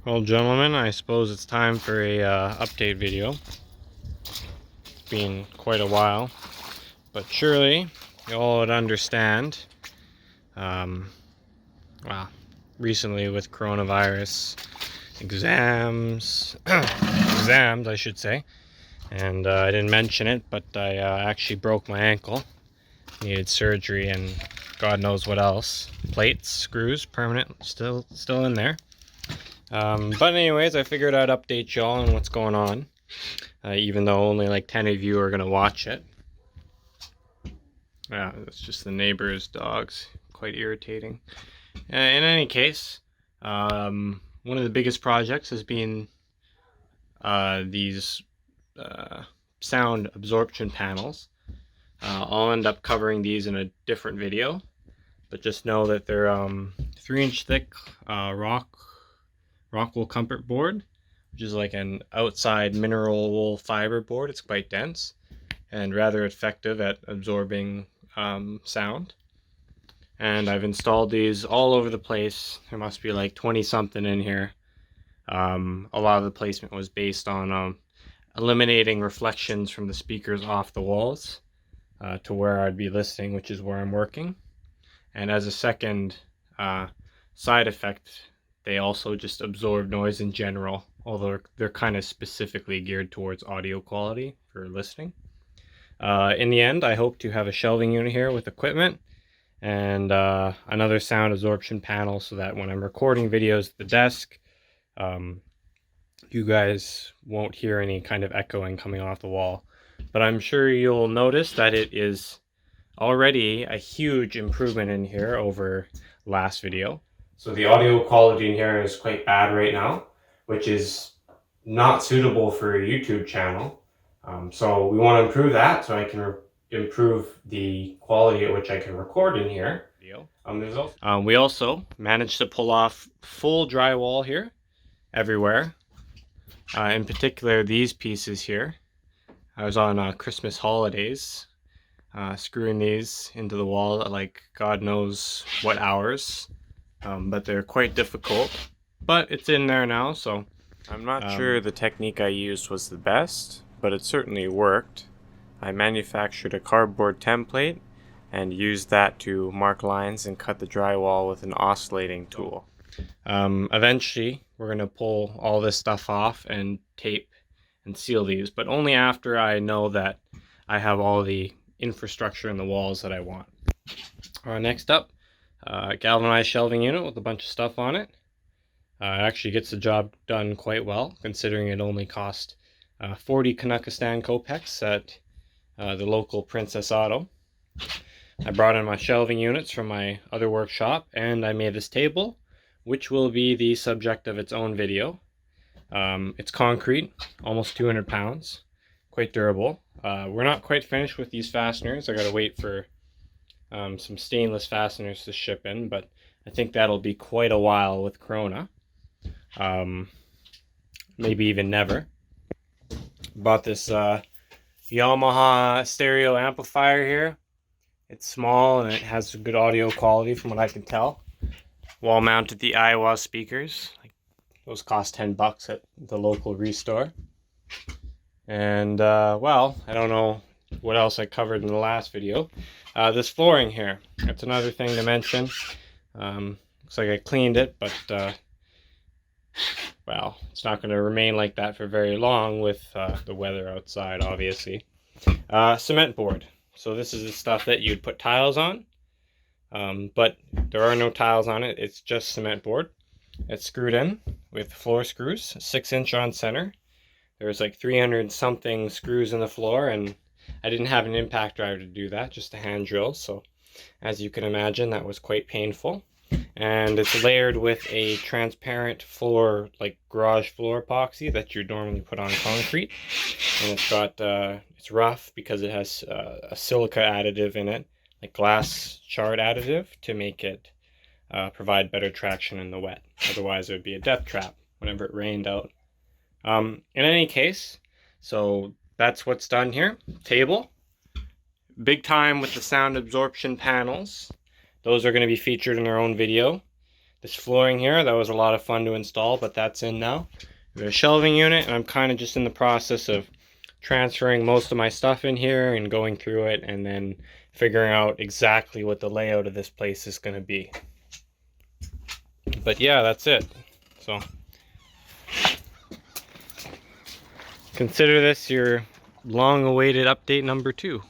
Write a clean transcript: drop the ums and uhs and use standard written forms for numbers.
Well, gentlemen, I suppose it's time for a update video. It's been quite a while, but surely you all would understand. Um, well, recently with coronavirus exams, I should say, and I didn't mention it, but I actually broke my ankle, needed surgery, and God knows what else. Plates, screws, permanent, still in there. But anyways, I figured I'd update y'all on what's going on, even though only like 10 of you are going to watch it. Yeah, it's just the neighbor's dogs, quite irritating. In any case, one of the biggest projects has been these sound absorption panels. I'll end up covering these in a different video, but just know that they're 3-inch thick rock wool comfort board, which is like an outside mineral wool fiber board. It's quite dense and rather effective at absorbing sound. And I've installed these all over the place. There must be like 20 something in here. A lot of the placement was based on eliminating reflections from the speakers off the walls to where I'd be listening, which is where I'm working. And as a second side effect, they also just absorb noise in general, although they're kind of specifically geared towards audio quality for listening. In the end, I hope to have a shelving unit here with equipment and another sound absorption panel so that when I'm recording videos at the desk, you guys won't hear any kind of echoing coming off the wall. But I'm sure you'll notice that it is already a huge improvement in here over last video. So the audio quality in here is quite bad right now, which is not suitable for a YouTube channel. So we want to improve that so I can improve the quality at which I can record in here. We also managed to pull off full drywall here, everywhere. In particular, these pieces here. I was on Christmas holidays, screwing these into the wall at like God knows what hours. But they're quite difficult, but it's in there now, so I'm not sure the technique I used was the best, but it certainly worked. I manufactured a cardboard template and used that to mark lines and cut the drywall with an oscillating tool. Eventually we're going to pull all this stuff off and tape and seal these, but only after I know that I have all the infrastructure in the walls that I want. Next up, galvanized shelving unit with a bunch of stuff on it. It actually gets the job done quite well, considering it only cost 40 Kanakistan kopecks at the local Princess Auto. I brought in my shelving units from my other workshop, and I made this table, which will be the subject of its own video. It's concrete, almost 200 pounds, quite durable. We're not quite finished with these fasteners. I gotta wait for some stainless fasteners to ship in, but I think that'll be quite a while with Corona. Maybe even never. Bought this Yamaha stereo amplifier here. It's small and it has good audio quality from what I can tell. Wall mounted the Iowa speakers. Those cost 10 bucks at the local restore. And well, I don't know what else I covered in the last video. This flooring here, that's another thing to mention. Looks like I cleaned it, but well, it's not going to remain like that for very long with the weather outside, obviously. Cement board. So this is the stuff that you'd put tiles on, but there are no tiles on it. It's just cement board. It's screwed in with floor screws, 6-inch on center. There's like 300 something screws in the floor, and I didn't have an impact driver to do that, just a hand drill. So as you can imagine, that was quite painful. And it's layered with a transparent floor, like garage floor epoxy that you normally put on concrete. And it's got, it's rough because it has a silica additive in it, like glass shard additive, to make it provide better traction in the wet. Otherwise it would be a death trap whenever it rained out. In any case, so that's what's done here. Table. Big time with the sound absorption panels. Those are going to be featured in their own video. this flooring here. That was a lot of fun to install, but that's in now. We have a shelving unit, and I'm kind of just in the process of transferring most of my stuff in here and going through it and then figuring out exactly what the layout of this place is going to be. But yeah, that's it. So consider this your long-awaited update number 2.